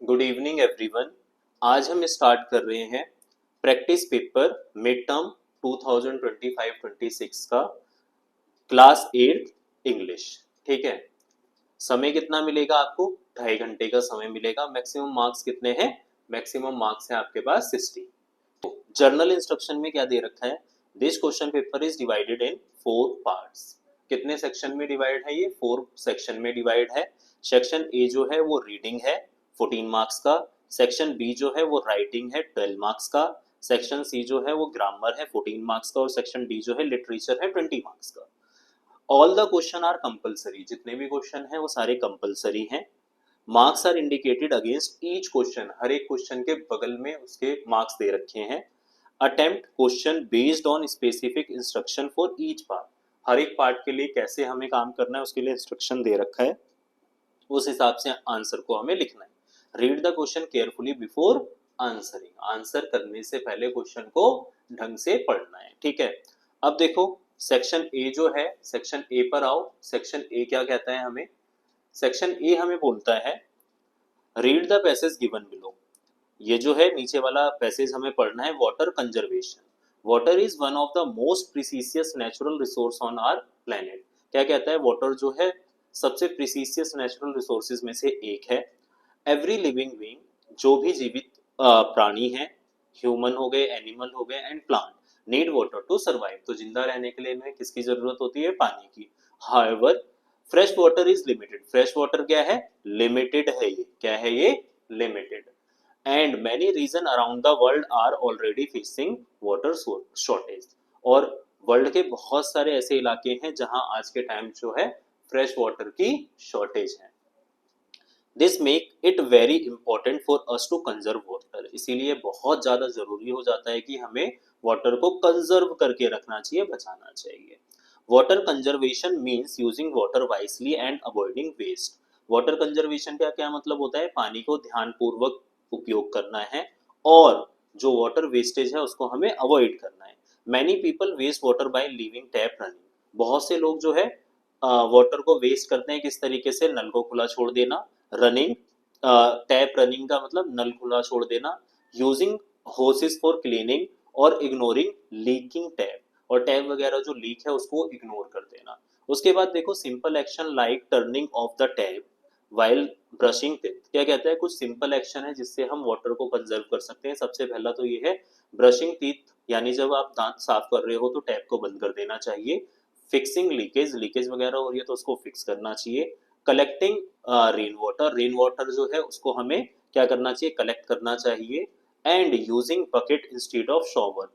Good evening everyone. आज हम start कर रहे हैं प्रैक्टिस पेपर मिड टर्म 2025-26 का क्लास 8 इंग्लिश। ठीक है। समय कितना मिलेगा आपको? 2.5 घंटे का समय मिलेगा। मैक्सिमम मार्क्स कितने हैं? मैक्सिमम मार्क्स है आपके पास 60। जर्नल इंस्ट्रक्शन में क्या दे रखा है? This question paper is divided in 4 parts. कितने सेक्शन में डिवाइड है? ये 4 सेक्शन में डिवाइड है। सेक्शन ए जो है वो रीडिंग है 14 मार्क्स का। सेक्शन बी जो है वो राइटिंग है 12 मार्क्स का। सेक्शन सी जो है वो ग्रामर है 14 मार्क्स का। और सेक्शन डी जो है लिटरेचर है 20 मार्क्स का। All the question are compulsory. जितने भी क्वेश्चन है वो सारे कंपलसरी हैं। Marks are indicated against each question. हर एक क्वेश्चन के बगल में उसके मार्क्स दे रखे हैं। Attempt question based on specific instruction for each part. हर एक पार्ट के लिए कैसे हमें काम करना है उसके लिए इंस्ट्रक्शन दे रखा है। उस हिसाब से आंसर को हमें लिखना है। Read the question carefully before answering. Answer करने से पहले क्वेश्चन को ढंग से पढ़ना है। ठीक है। अब देखो सेक्शन ए जो है, सेक्शन ए पर आओ। सेक्शन ए क्या कहता है हमें? सेक्शन ए हमें बोलता है read the passage given below. ये जो है नीचे वाला पैसेज हमें पढ़ना है। Water conservation. Water is one of the most precious natural resource on our planet. क्या कहता है? वाटर जो है सबसे प्रीसियस नेचुरल रिसोर्सेज में से एक है। एवरी लिविंग बीइंग, जो भी जीवित प्राणी है, ह्यूमन हो गए, एनिमल हो गए and plant, need water to survive. तो जिंदा रहने के लिए इन्हें किसकी जरूरत होती है? पानी की। However fresh water is limited. Fresh water क्या है? लिमिटेड है। ये क्या है? ये limited. And many region around the world are already facing water shortage. और वर्ल्ड के बहुत सारे ऐसे इलाके हैं जहां आज के टाइम जो है फ्रेश वाटर की शॉर्टेज है। This make it very important for us to conserve water. इसीलिए बहुत ज्यादा जरूरी हो जाता है कि हमें वाटर को कंजर्व करके रखना चाहिए, बचाना चाहिए। Water conservation means using water wisely and avoiding waste. Water conservation का क्या मतलब होता है? पानी को ध्यानपूर्वक उपयोग करना है और जो वाटर वेस्टेज है उसको हमें अवॉइड करना है। Many people waste water by leaving tap running. बहुत से लोग जो है वाटर को वेस्ट करते हैं। किस तरीके से? नल को खुला छोड़ देना। रनिंग, टैप रनिंग का मतलब नल खुला छोड़ देना। यूजिंग होसेस फॉर क्लीनिंग और इग्नोरिंग लीकिंग टैप। और टैप वगैरह जो लीक है उसको इग्नोर कर देना। उसके बाद देखो simple action like turning of the tap while brushing teeth. क्या कहता है? कुछ सिंपल एक्शन है जिससे हम वाटर को कंजर्व कर सकते हैं। सबसे पहला तो ये है ब्रशिंग टीथ, यानी जब आप दांत साफ कर रहे हो तो टैप को बंद कर देना चाहिए। फिक्सिंग लीकेज, लीकेज वगैरह हो रही है तो उसको फिक्स करना चाहिए। Collecting rain water, rain water जो है उसको हमें क्या करना चाहिए? कलेक्ट करना चाहिए। And using bucket instead of shower.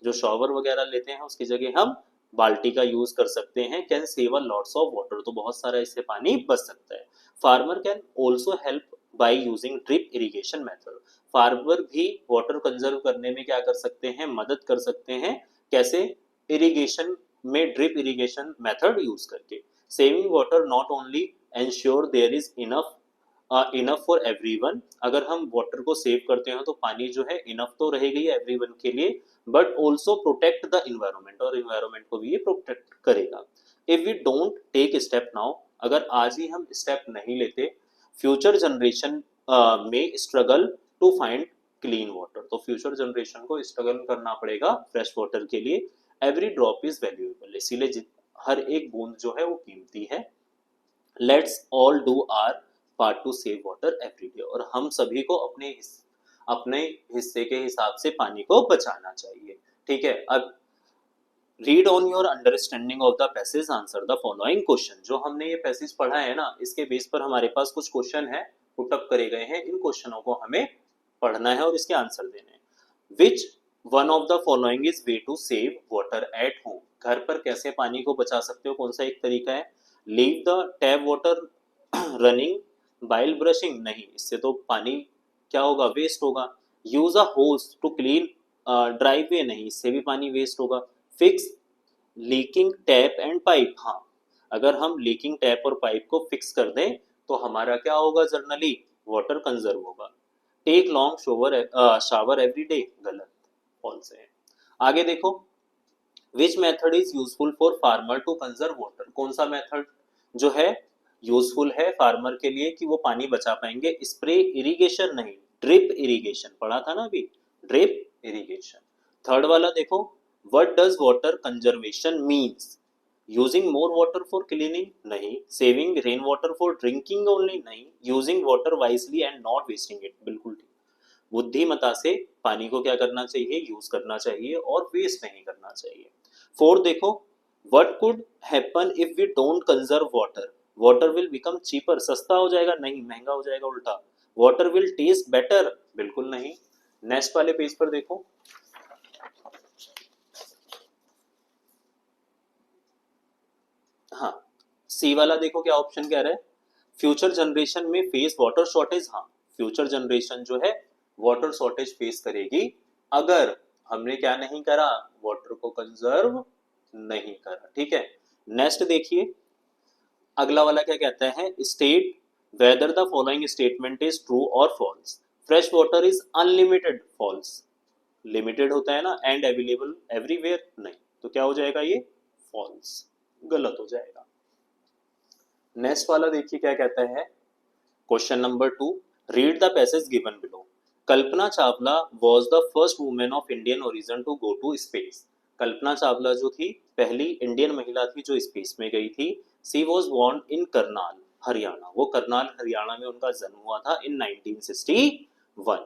जो शॉवर वगैरह लेते हैं उसकी जगह हम बाल्टी का यूज कर सकते हैं। Can save a lots of water. तो बहुत सारा इससे पानी बच सकता है। Farmer can also help by using drip irrigation method. Farmer भी वाटर कंजर्व करने में क्या कर सकते हैं? मदद कर सकते हैं। कैसे? इरिगेशन में ड्रिप इरिगेशन मेथड यूज करके। Saving water not only ensure there is enough for everyone. अगर हम वाटर को सेव करते हैं तो पानी जो है इनफ तो रहेगी एवरीवन के लिए, but also protect the environment. और इन्वायरमेंट को भी ये प्रोटेक्ट करेगा। If we don't take step now, अगर आज ही हम स्टेप नहीं लेते, फ्यूचर जनरेशन में struggle to find clean water. तो फ्यूचर जनरेशन को स्ट्रगल करना पड़ेगा फ्रेश वाटर के लिए। Every drop is valuable. इसीलिए हर एक बूंद जो है वो कीमती है। Let's all do our part to save water every day. और हम सभी को अपने हिस्से के हिसाब से पानी को बचाना चाहिए। ठीक है। अब read on your understanding of the passage, answer the following question. जो हमने ये पैसेज पढ़ा है ना, इसके बेस पर हमारे पास कुछ क्वेश्चन है, पुटअप करे गए हैं। इन क्वेश्चनों को हमें पढ़ना है और इसके आंसर देने हैं। Which one of the following is way to save water at home. घर पर कैसे पानी को बचा सकते हो? कौन सा एक तरीका है? Leave the tap water running bile brushing. नहीं, इससे तो पानी क्या होगा? वेस्ट होगा। यूज अ होस टू क्लीन ड्राइववे। नहीं, इससे भी पानी वेस्ट होगा। Fix leaking tap and pipe. हाँ, अगर हम लीकिंग टैप और पाइप को फिक्स कर दें तो हमारा क्या होगा? जर्नली वाटर कंजर्व होगा। Take long shower every day. गलत, फॉल्स है। आगे देखो, which method is useful for farmer to conserve water. कौन सा मेथड जो है यूजफुल है फार्मर के लिए कि वो पानी बचा पाएंगे। स्प्रे इरिगेशन नहीं, ड्रिप इरिगेशन पढ़ा था ना अभी, ड्रिप इरिगेशन। थर्ड वाला देखो, what does water conservation means? Using more water for cleaning नहीं, saving rain water for drinking only नहीं, using water wisely and not wasting it, बिल्कुल ठीक। बुद्धिमता से पानी को क्या करना चाहिए, यूज करना चाहिए और वेस्ट नहीं करना चाहिए। फोर्थ देखो, what could happen if we don't conserve water? Water will become cheaper, सस्ता हो जाएगा नहीं, महंगा हो जाएगा उल्टा। वाटर विल टेस्ट बेटर, बिल्कुल नहीं। नेक्स्ट वाले पेज पर देखो, हाँ सी वाला देखो क्या ऑप्शन कह रहा है, फ्यूचर जनरेशन में फेस वाटर शॉर्टेज। हाँ, फ्यूचर जनरेशन जो है वाटर शॉर्टेज फेस करेगी अगर हमने क्या नहीं करा, वाटर को कंजर्व नहीं करा, ठीक है। नेक्स्ट देखिए, अगला वाला क्या कहता है, state whether the following statement is true और false. Fresh water is unlimited, false. Limited होता है ना, एंड अवेलेबल एवरीवेयर, नहीं, तो क्या हो जाएगा ये, फॉल्स, गलत हो जाएगा। नेक्स्ट वाला देखिए क्या कहता है, question number 2, read the passage given below. Kalpana Chawla was the first women of Indian origin to go to space. Kalpana Chawla जो थी पहली इंडियन महिला थी जो स्पेस में गई थी। She was born in Karnal Haryana, वो करनाल हरियाणा में उनका जन्म हुआ था in 1961।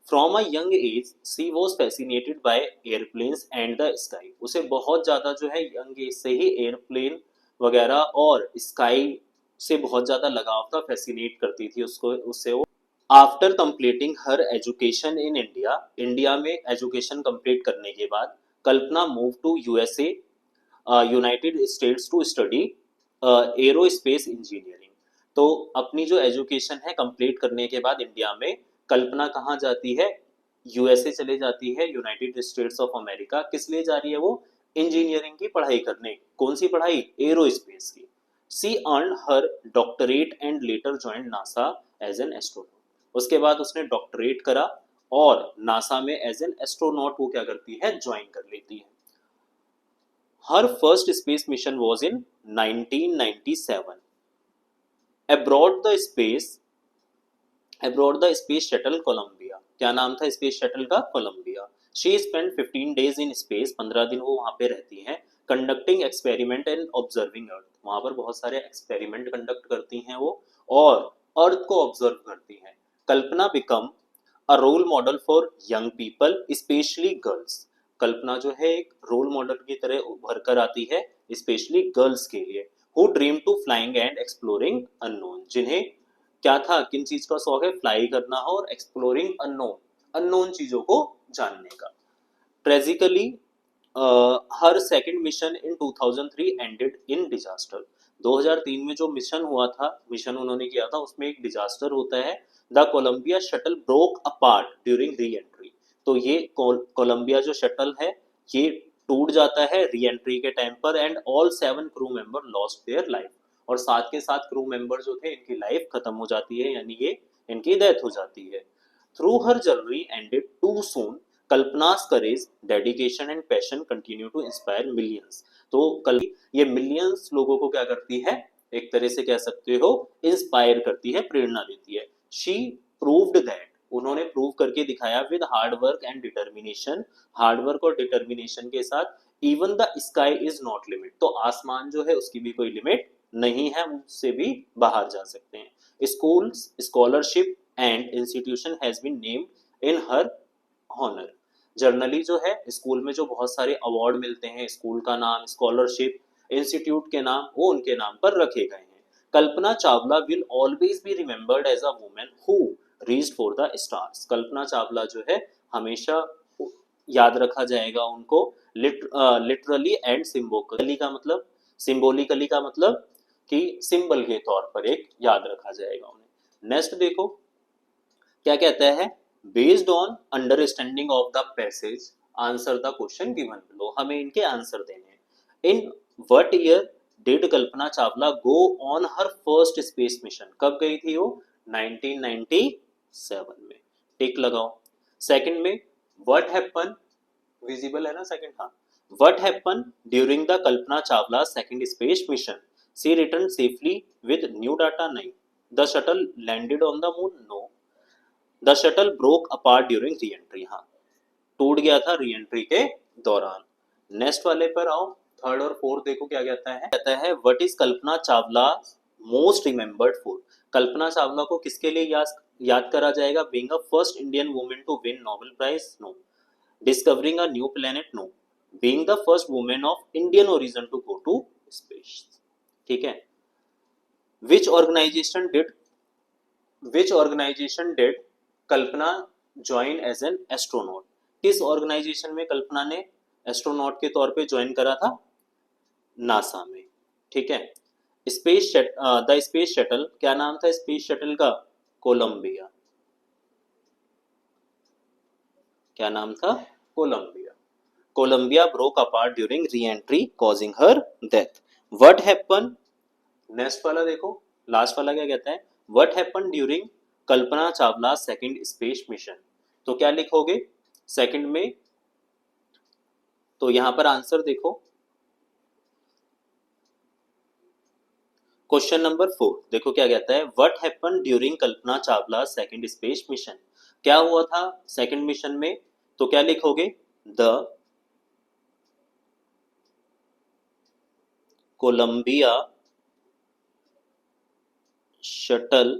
From a young age she was fascinated by airplanes and the sky. उसे बहुत ज्यादा जो है यंग एज से ही एयरप्लेन वगैरह और स्काई से बहुत ज्यादा लगाव था, फैसिनेट करती थी उसको, उससे वो। After completing her education in India, India में एजुकेशन कंप्लीट करने के बाद Kalpana move to USA, United States to study aerospace engineering. तो अपनी जो एजुकेशन है कंप्लीट करने के बाद इंडिया में कल्पना कहाँ जाती है, यूएसए चले जाती है, यूनाइटेड स्टेट्स ऑफ अमेरिका। किस लिए जा रही है वो, इंजीनियरिंग की पढ़ाई करने। कौन सी पढ़ाई, एरोस्पेस की। She earn her doctorate and later join NASA as an astronaut. उसके बाद उसने डॉक्टरेट करा और नासा में एज एन एस्ट्रोनॉट वो क्या करती है, ज्वाइन कर लेती है। Her first space mission was in 1997। Abroad the space, abroad the space shuttle Columbia, क्या नाम था स्पेस शटल का, Columbia. She spend 15 days in space, 15 दिन वो वहां पे रहती हैं। Conducting experiment and observing earth, वहां पर बहुत सारे एक्सपेरिमेंट कंडक्ट करती हैं वो और अर्थ को ऑब्जर्व करती हैं। Kalpana become a role model for young people specially girls. Kalpana जो है एक रोल मॉडल की तरह उभर कर आती है स्पेशली गर्ल्स के लिए। Who dream to flying and exploring unknown, जिन्हें क्या था, किन चीज का शौक है, फ्लाई करना हो और एक्सप्लोरिंग अननोन, अननोन चीजों को जानने का। Tragically her second mission in 2003 ended in disaster. 2003 में जो मिशन हुआ था, मिशन उन्होंने किया था, उसमें एक डिजास्टर होता है। The Columbia shuttle broke apart during reentry. तो ये कोलंबिया जो शटल है ये टूट जाता है री एंट्री के टाइम पर, and all 7 crew member lost their life. और साथ के साथ क्रू मेंबर जो थे इनकी लाइफ खत्म हो जाती है, यानी ये इनकी डेथ हो जाती है। Through her journey ended too soon, कल्पना's courage, dedication and passion continue to inspire millions। तो कल ये मिलियंस लोगों को क्या करती है, एक तरह से कह सकते हो इंस्पायर करती है, प्रेरणा देती है। शी प्रूव्ड दैट, उन्होंने प्रूव करके दिखाया with hard work and determination, hard work और डिटर्मिनेशन के साथ। Even the sky is not limit, तो आसमान जो है उसकी भी कोई लिमिट नहीं है, उससे भी बाहर जा सकते हैं। Schools scholarship and institution has been named in her honour. Generally जो है स्कूल में जो बहुत सारे अवार्ड मिलते हैं, स्कूल का नाम, स्कॉलरशिप, इंस्टीट्यूट के नाम, वो उनके नाम पर रखे गए हैं। Kalpana Chawla will always be remembered as a women who reached for the stars. Kalpana Chawla जो है हमेशा याद रखा जाएगा उनको लिटरली एंड सिम्बोलिकली का मतलब, सिम्बोलिकली का मतलब कि सिंबल के तौर पर एक याद रखा जाएगा उन्हें। नेक्स्ट देखो क्या कहता है, based on understanding of the passage answer the question given below. हमें इनके आंसर देने हैं। In what year did Kalpana Chawla go on her first space mission, कब गई थी वो, 1997 में, टिक लगाओ। सेकंड में व्हाट हैपन, विजिबल है ना सेकंड, हाँ, what happen during the Kalpana Chawla second space mission. She return safely with new data, नहीं। The shuttle landed on the moon, no. The shuttle broke apart during reentry, हाँ, टूट गया था re entry के दौरान। नेक्स्ट वाले पर आओ, थर्ड और फोर्थ देखो क्या कहता है what is Kalpana Chawla most remembered for. Kalpana Chawla को किसके लिए याद करा जाएगा? Being a first Indian women to win Nobel prize, no. Discovering a new planet, no. Being the first women of Indian origin to go to space, ठीक है। Which organization did Kalpana join as an astronaut? किस organization में कल्पना ने astronaut के तौर पे join करा था? नासा में, ठीक है। द स्पेस शटल, क्या नाम था स्पेस शटल का? कोलंबिया। क्या नाम था? Columbia. Columbia broke apart during reentry causing her death. What happen, next वाला देखो, लास्ट वाला क्या कहता है? What happen during Kalpana Chawla second space mission? तो क्या लिखोगे सेकंड में? तो यहां पर आंसर देखो, क्वेश्चन नंबर 4 देखो क्या कहता है? What happen during Kalpana Chawla second space mission? क्या हुआ था सेकंड मिशन में? तो क्या लिखोगे? The Columbia shuttle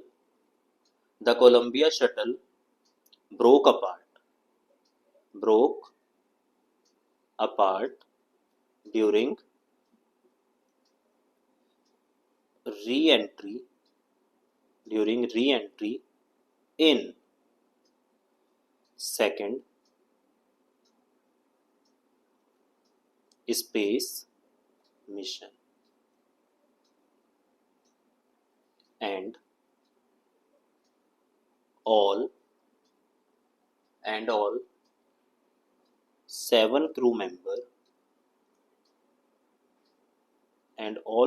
broke apart during re-entry in second space mission, and all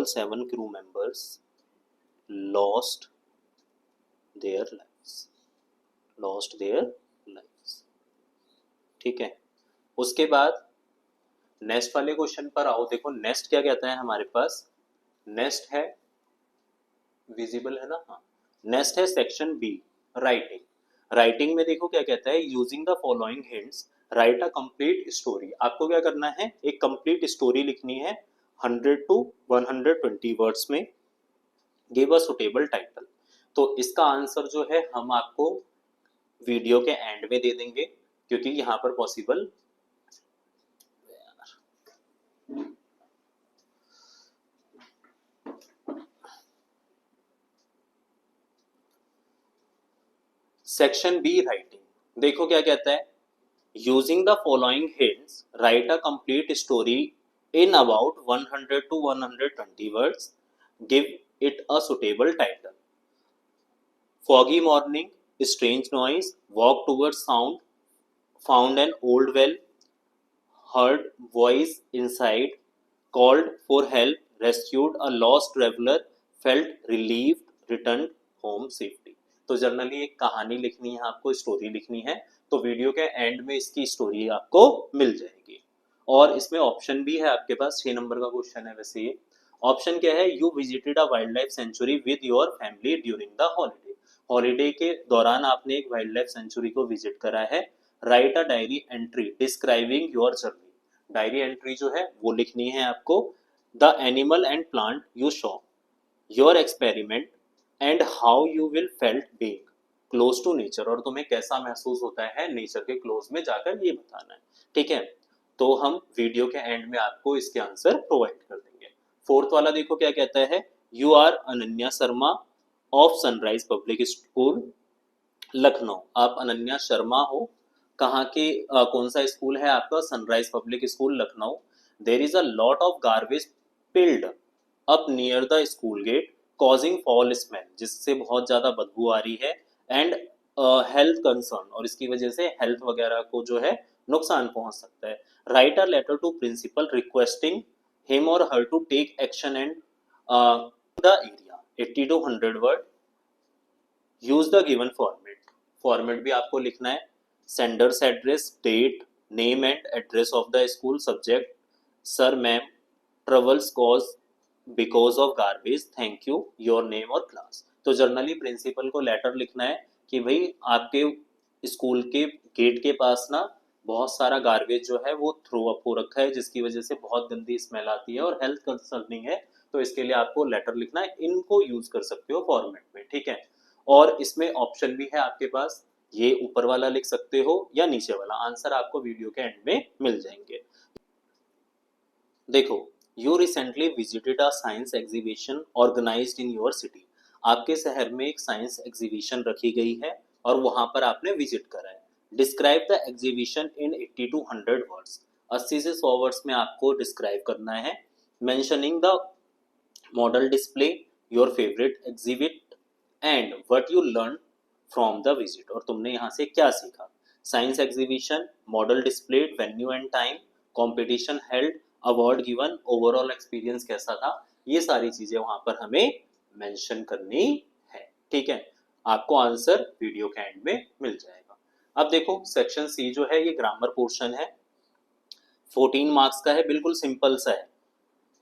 seven crew members lost their lives, ठीक है। उसके बाद नेक्स्ट वाले क्वेश्चन पर आओ, देखो नेक्स्ट क्या कहता है हमारे पास? नेक्स्ट है विजिबल है ना, हाँ। नेक्स्ट है सेक्शन बी, राइटिंग में देखो क्या कहता है? Using the following hints right a complete story. आपको क्या करना है? एक कंप्लीट स्टोरी लिखनी है 100 to 120 वर्ड्स में। Give a suitable title. तो इसका आंसर जो है हम आपको वीडियो के एंड में दे देंगे, क्योंकि यहाँ पर पॉसिबल सेक्शन बी राइटिंग देखो क्या कहता है? Using the following hints right a complete story in about 100 to 120 words. Give it a suitable title. Foggy morning, strange noise, walk towards sound, found an old well, heard voice inside, called for help, rescued a lost traveler, felt relieved, returned home safely। तो generally एक कहानी लिखनी है आपको, story लिखनी है, तो video के एंड में इसकी स्टोरी आपको मिल जाएगी। और इसमें ऑप्शन भी है आपके पास, 6 नंबर का क्वेश्चन है वैसे ये। ऑप्शन क्या है? You visited a wildlife sanctuary with your family during the holiday के दौरान आपने एक वाइल्ड लाइफ सेंचुरी को विजिट करा है। Write a diary entry describing your journey. Diary entry जो है वो लिखनी है आपको। The animal and plant you saw, your experiment, and how you will felt being close to nature. और तुम्हें कैसा महसूस होता है नेचर के क्लोज में जाकर, ये बताना है, ठीक है। तो हम वीडियो के एंड में आपको इसके आंसर प्रोवाइड कर देंगे। फोर्थ वाला देखो क्या कहता है? You are Ananya Sharma of Sunrise Public School Lucknow. आप अनन्या शर्मा हो, कहाँ के कौन सा स्कूल है आपका? Sunrise Public School Lucknow. There is a lot of garbage piled up near the school gate causing foul smell, जिससे बहुत ज्यादा बदबू आ रही है, एंड हेल्थ कंसर्न, और इसकी वजह से हेल्थ वगैरह को जो है नुकसान पहुंच सकता है। Write a letter to principal requesting him और her to take action and the area, 80 to 100 word. Use the given format भी आपको लिखना है। Sender's address, date, name and address of the school, subject sir ma'am, travels cause, because of garbage, thank you, your name और class. तो generally principal को letter लिखना है कि भाई आपके स्कूल के गेट के पास ना बहुत सारा गार्बेज जो है वो थ्रो अप हो रखा है, जिसकी वजह से बहुत गंदी स्मेल आती है और हेल्थ कंसर्निंग है। तो इसके लिए आपको लेटर लिखना है, इनको यूज कर सकते हो फॉर्मेट में, ठीक है। और इसमें ऑप्शन भी है आपके पास, ये ऊपर वाला लिख सकते हो या नीचे वाला, आंसर आपको वीडियो के एंड में मिल जाएंगे। देखो, you recently visited a science exhibition organised in your city. आपके शहर में एक साइंस एग्जीबिशन रखी गई है और वहां पर आपने विजिट करा है। Describe the exhibition in 80 to 100 words. 80 से 100 वर्ड्स में आपको डिस्क्राइब करना है। Mentioning the model display, your favourite exhibit and what you learn from the visit. और तुमने यहाँ से क्या सीखा। Science exhibition, model displayed, venue and time, competition held, award given, overall experience कैसा था, ये सारी चीजें वहां पर हमें मेंशन करनी है, ठीक है। आपको आंसर वीडियो के एंड में मिल जाएगा। अब देखो सेक्शन सी जो है ये ग्रामर पोर्शन है, 14 मार्क्स का है, बिल्कुल सिंपल सा है।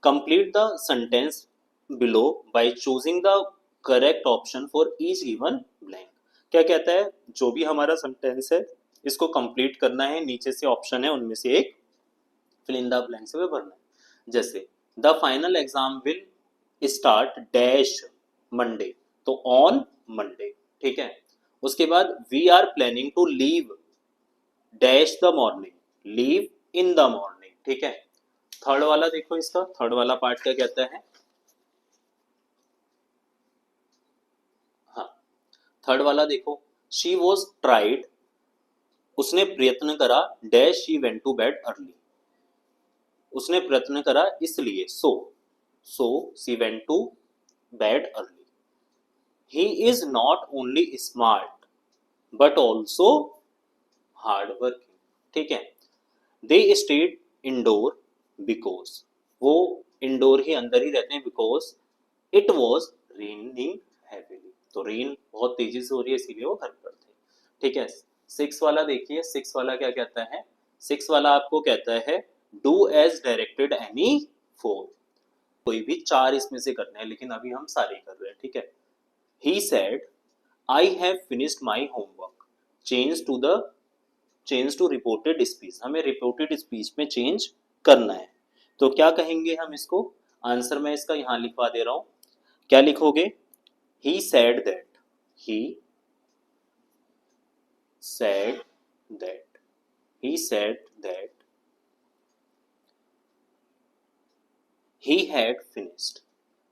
Complete the sentence below by choosing the correct option for each given blank. क्या कहता है, जो भी हमारा सेंटेंस है इसको कंप्लीट करना है, नीचे से ऑप्शन है उनमें से एक फिल इन द ब्लैंक से भरना है। जैसे the final exam will start dash Monday, तो ऑन मंडे, ठीक है। उसके बाद we are planning to leave dash the morning, leave in the morning, ठीक है। थर्ड वाला देखो, इसका थर्ड वाला पार्ट क्या कहता है। हाँ, थर्ड वाला देखो, शी वॉज ट्राइड, उसने प्रयत्न करा, dash she went to bed early, उसने प्रयत्न करा इसलिए, so she went to bed early. He is not only smart but also hard working, ठीक है। दे स्टेड इंडोर बिकॉज, वो इंडोर ही अंदर ही रहते हैं, because it was raining heavily, तो रेन बहुत तेजी से हो रही है इसीलिए वो घर पर थे, ठीक है। सिक्स वाला देखिए, सिक्स वाला क्या कहता है। सिक्स वाला आपको कहता है do as directed any four, कोई भी चार इसमें से करने हैं, लेकिन अभी हम सारे कर रहे हैं, ठीक है। He said I have finished my homework, change to reported speech, हमें रिपोर्टेड स्पीच में चेंज करना है। तो क्या कहेंगे हम इसको, आंसर मैं इसका यहां लिखवा दे रहा हूं, क्या लिखोगे। He said that, he said that, he said that he had finished,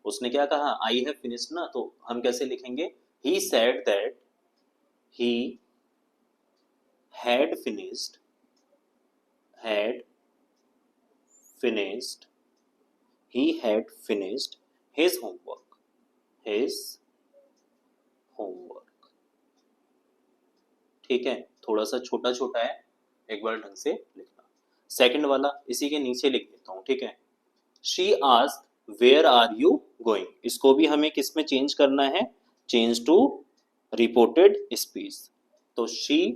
उसने क्या कहा, I have finished ना, तो हम कैसे लिखेंगे, he said that he had finished he had finished his homework, ठीक है। थोड़ा सा छोटा छोटा है, एक बार ढंग से लिखना। सेकंड वाला इसी के नीचे लिख देता हूं, ठीक है। She asked where are you going, इसको भी हमें किस में चेंज करना है, चेंज टू रिपोर्टेड स्पीच। तो she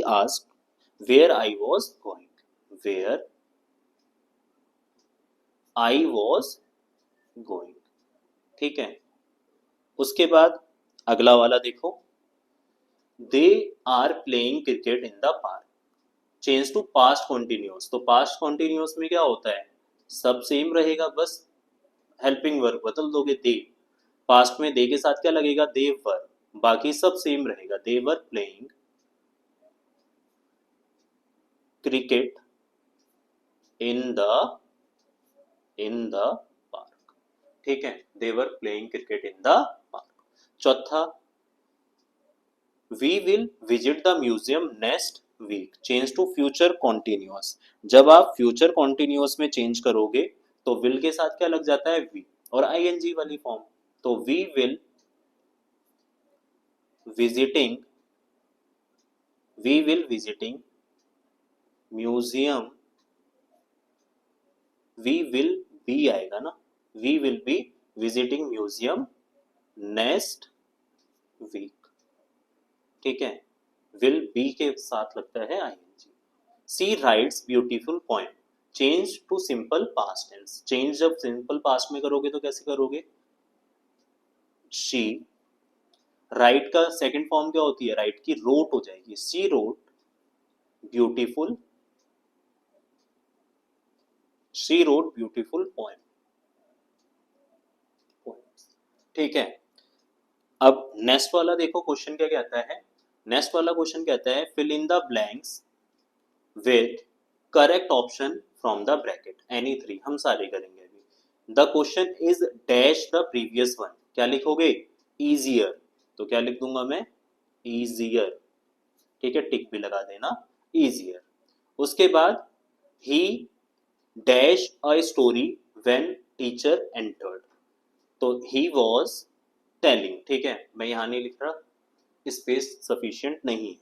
asked where I was going, where I was going, ठीक है। उसके बाद अगला वाला देखो, they are playing cricket in the park, change to past continuous. तो पास्ट कॉन्टिन्यूस में क्या होता है, सब सेम रहेगा, बस हेल्पिंग वर्ब बदल दोगे, दे। पास्ट में दे के साथ क्या लगेगा, दे वर, बाकी सब सेम रहेगा, they were playing cricket in the park, ठीक है। They were playing cricket in the park. चौथा, we will visit the museum next week, change to future continuous. जब आप फ्यूचर कॉन्टिन्यूअस में चेंज करोगे तो विल के साथ क्या लग जाता है, वी, और आईएनजी वाली फॉर्म। तो we will visiting museum, we will be आएगा ना, we will be visiting museum next week, ठीक है। विल बी के साथ लगता है ING. She writes beautiful poem. Change to simple past tense. Change जब सिंपल पास्ट में करोगे तो कैसे करोगे? शी। राइट का सेकंड फॉर्म क्या होती है? राइट की रोट हो जाएगी। She wrote beautiful, she wrote beautiful poem. ठीक है। अब नेक्स्ट वाला देखो क्वेश्चन क्या कहता है। नेक्स्ट वाला क्वेश्चन कहता है fill in the blanks with correct option from the bracket any three. हम सारे करेंगे अभी। The question is dash the previous one. क्या लिखोगे? इजियर। तो क्या लिख दूंगा मैं? इजियर। ठीक है, टिक भी लगा देना, इजियर। उसके बाद ही dash a story when teacher entered. तो ही वॉज टेलिंग। ठीक है, मैं यहां नहीं लिख रहा, स्पेस सफिशिएंट नहीं है।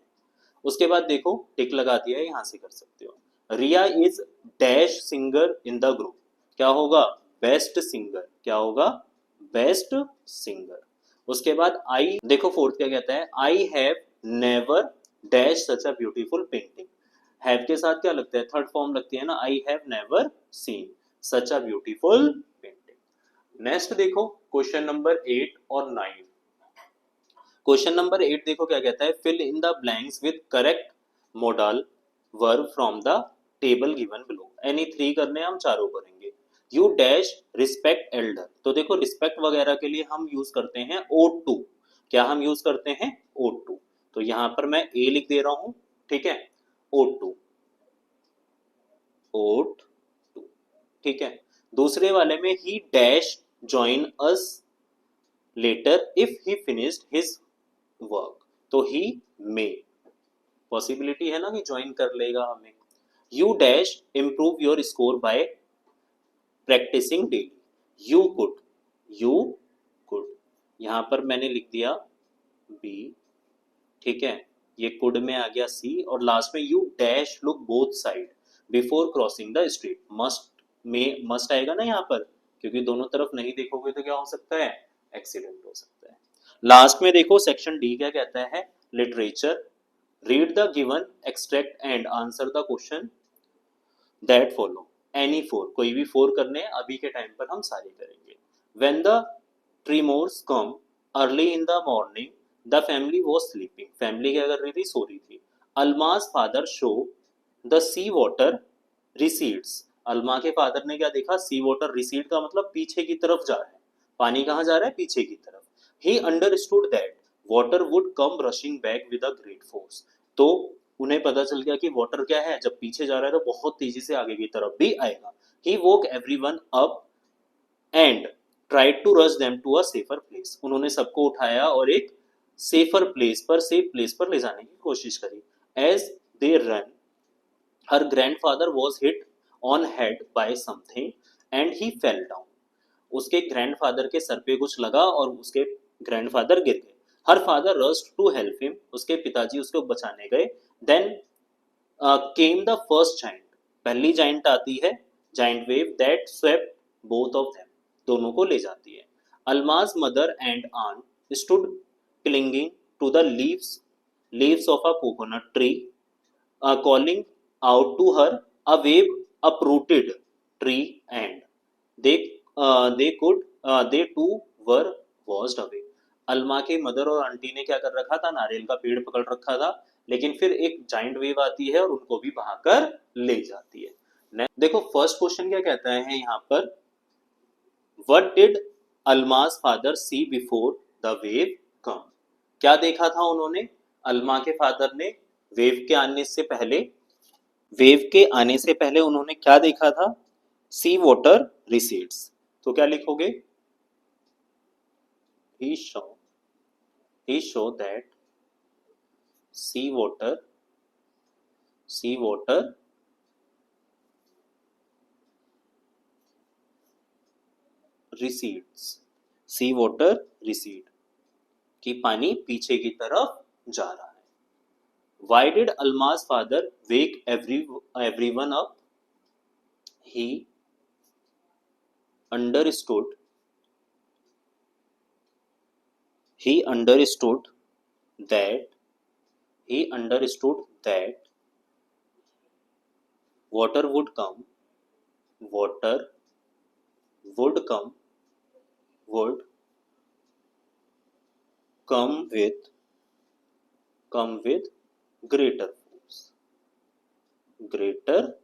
उसके बाद देखो टिक लगा दिया है, यहां से कर सकते हो। Riya is dash singer in the group. क्या होगा? Best singer. क्या होगा? Best singer. उसके बाद आई देखो फोर्थ क्या कहता है, I have never dash such a beautiful painting. Have के साथ क्या लगता है? थर्ड फॉर्म लगती है ना, आई have never seen such a beautiful painting. Next देखो क्वेश्चन नंबर 8 और 9। क्वेश्चन नंबर 8 देखो क्या कहता है, fill in the blanks with correct modal verb from the table given below. Any three करने हैं, हम चारों करेंगे। You dash respect elder. तो देखो रिस्पेक्ट वगैरह के लिए हम यूज करते हैं ओट टू। क्या हम यूज करते हैं? ओट टू। तो यहां पर मैं ए लिख दे रहा हूं। ठीक है, ओट टू, ओट टू। ठीक है। दूसरे वाले में he dash join us later if he finished his work. तो ही मे, पॉसिबिलिटी है ना कि ज्वाइन कर लेगा हमें। You dash improve your score by practising daily. You could, you could. यहां पर मैंने लिख दिया बी। ठीक है, ये कुड में आ गया सी, और लास्ट में you dash look both side before crossing the street. Must में मस्ट आएगा ना यहाँ पर, क्योंकि दोनों तरफ नहीं देखोगे तो क्या हो सकता है? एक्सीडेंट हो सकता है। लास्ट में देखो सेक्शन डी क्या कहता है, literature. Read the given extract and answer the question that follow. Any four, कोई भी फोर करने हैं, अभी के टाइम पर हम सारे करेंगे। When the tremors come early in the morning the family was sleeping. Family क्या कर रही थी? सो रही थी। Alma's father saw the sea water recedes. Alma के फादर ने क्या देखा? सी वाटर। रिसीड का मतलब पीछे की तरफ जा रहा है। पानी कहाँ जा रहा है? पीछे की तरफ। He understood that water would come rushing back with a great force. तो उन्हें पता चल गया कि वाटर क्या है, जब पीछे जा रहा है तो बहुत तेजी से आगे की तरफ भी आएगा। He woke everyone up and tried to rush them to a safer place. उन्होंने सबको उठाया और एक सेफर प्लेस पर, सेफ प्लेस पर ले जाने की कोशिश करी। As they ran her grandfather was hit on head by something and he fell down. उसके ग्रैंडफादर के सर पे कुछ लगा और उसके ग्रैंडफादर गिर गए। Her father rushed to help him. उसके पिताजी उसको बचाने गए। Then came the first giant. पहली जाइंट आती है, giant wave that swept both of them. दोनों को ले जाती है। Alma's mother and aunt stood clinging to the leaves of a coconut tree calling out to her. A wave uprooted tree and they too were washed away. Alma के mother और aunty ने क्या कर रखा था? नारियल का पेड़ पकड़ रखा था, लेकिन फिर एक जाइंट वेव आती है और उनको भी बहाकर ले जाती है। देखो फर्स्ट क्वेश्चन क्या कहता है यहाँ पर, what did Alma's father see before the wave came. क्या देखा था उन्होंने? अल्मा के फादर ने वेव के आने से पहले, वेव के आने से पहले उन्होंने क्या देखा था? सी वाटर रिसीड्स। तो क्या लिखोगे? ही show, he show that sea water recedes, sea water recede, कि पानी पीछे की तरफ जा रहा है। Why did Alma's father wake everyone up? He understood he understood that he understood that water would come, water would come, would come with greater force, greater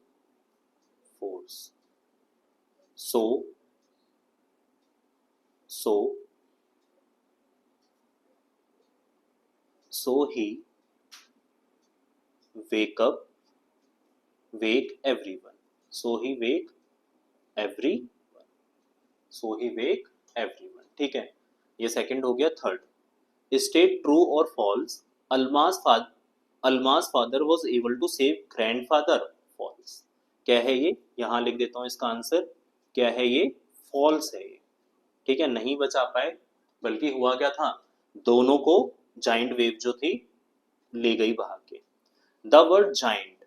force. So he wake everyone. So he wake everyone. So he wake everyone. ठीक है, ये second हो गया. Third, state true और false. Almas father was able to save grandfather. False. क्या है ये? यहां लिख देता हूं इसका आंसर. क्या है ये? फॉल्स है ये. ठीक है, नहीं बचा पाए, बल्कि हुआ क्या था, दोनों को जाइंट वेव जो थी ले गई भाग के. The word giant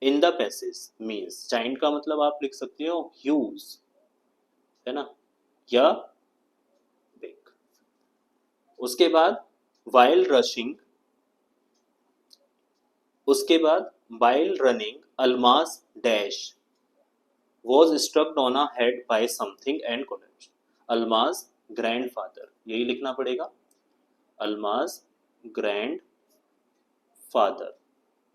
in the passage means, giant का मतलब आप लिख सकते हो ह्यूज, है ना, या बिग. उसके बाद वाइल रशिंग, उसके बाद while running Almas dash was struck on a head by something and collapsed. Almas grandfather, यही लिखना पड़ेगा. अल्मास ग्रैंडफादर,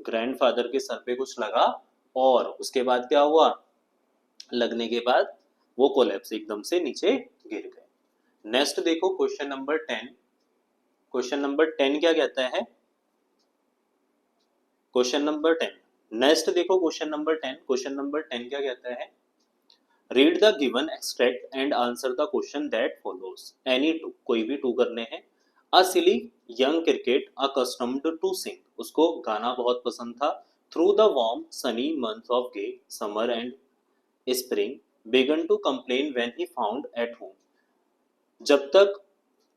ग्रैंडफादर के सर पे कुछ लगा और उसके बाद क्या हुआ, लगने के बाद वो कोलैप्स, एकदम से नीचे गिर गए. नेक्स्ट देखो क्वेश्चन नंबर 10. क्वेश्चन नंबर 10 क्या कहता है? Question number 10. नेक्स्ट देखो क्वेश्चन नंबर 10. क्वेश्चन नंबर 10 क्या कहता है? Read the given extract and answer the question that follows. Any two, कोई भी टू करने हैं. A silly young cricket accustomed to sing, उसको गाना बहुत पसंद था. Through the warm sunny month of gay summer and spring began to complain when he found at home. जब तक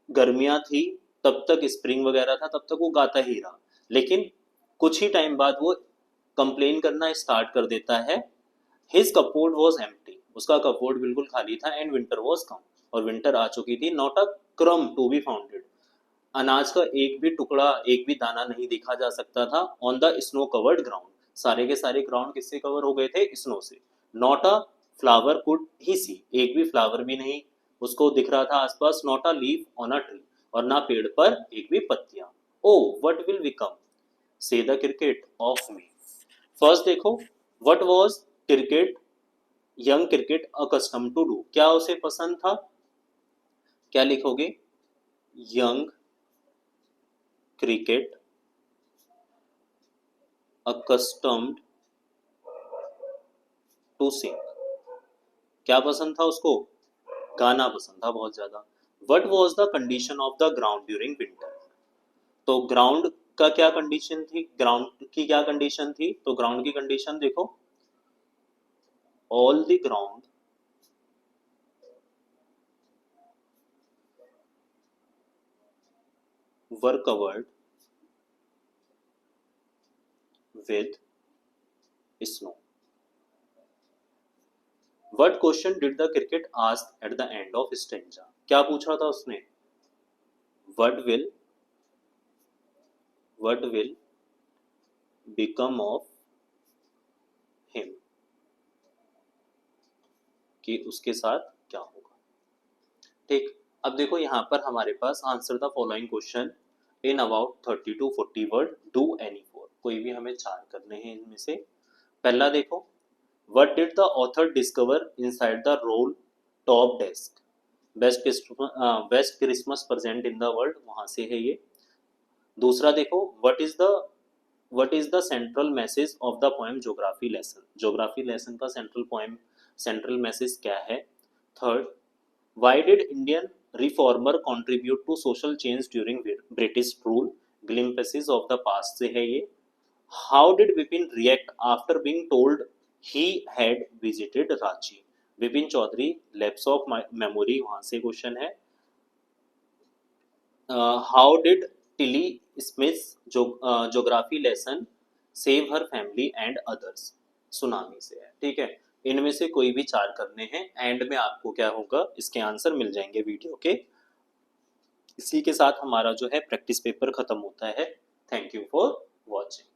गर्मियां थी तब तक, स्प्रिंग वगैरह था तब तक वो गाता ही रहा, लेकिन कुछ ही टाइम बाद वो कंप्लेन करना स्टार्ट कर देता है. हिज कपबोर्ड वॉज एम्प्टी, उसका कपबोर्ड बिल्कुल खाली था. एंड विंटर वॉज कम, और विंटर आ चुकी थी. नॉट अ क्रम टू बी फाउंडेड, अनाज का एक भी टुकड़ा, एक भी दाना नहीं देखा जा सकता था. On the snow covered ground, सारे के सारे ग्राउंड किससे कवर हो गए थे? स्नो से. Not a flower could he see, एक भी फ्लावर भी नहीं उसको दिख रहा था आसपास. Not a leaf on a tree, और ना पेड़ पर एक भी पत्तियां. Oh what will become says the cricket of me. First देखो, what was cricket young cricket accustom to do, क्या उसे पसंद था? क्या लिखोगे? Young cricket accustomed to sing, क्या पसंद था उसको? गाना पसंद था बहुत ज्यादा. What was the condition of the ground during winter, तो ग्राउंड का क्या कंडीशन थी, ग्राउंड की क्या कंडीशन थी? तो ग्राउंड की कंडीशन देखो, all the ground were covered with snow. What question did the cricket ask at the end of stanza? क्या पूछा था उसने? What will become of him? कि उसके साथ क्या होगा. ठीक, अब देखो यहाँ पर हमारे पास answer the following question in about 30 to 40 word. Do any 4, कोई भी हमें 4 करने हैं इनमें से. पहला देखो, What did the author discover inside the roll top desk? Best Christmas present in the world, वहां से है ये. दूसरा देखो, what is the central message of the poem Geography lesson? Geography lesson का central message क्या है? Third, why did Indian reformer contribute to social change during British rule? Glimpses of the past से है ये. How did Vipin react after being told he had visited Ranchi? Vipin Chaudhary lapse of memory, वहां से question है. How did Tilly Smith geography lesson save her family and others, tsunami से है. ठीक है, इनमें से कोई भी 4 करने हैं. एंड में आपको क्या होगा, इसके आंसर मिल जाएंगे वीडियो के. इसी के साथ हमारा जो है प्रैक्टिस पेपर खत्म होता है. Thank you for watching.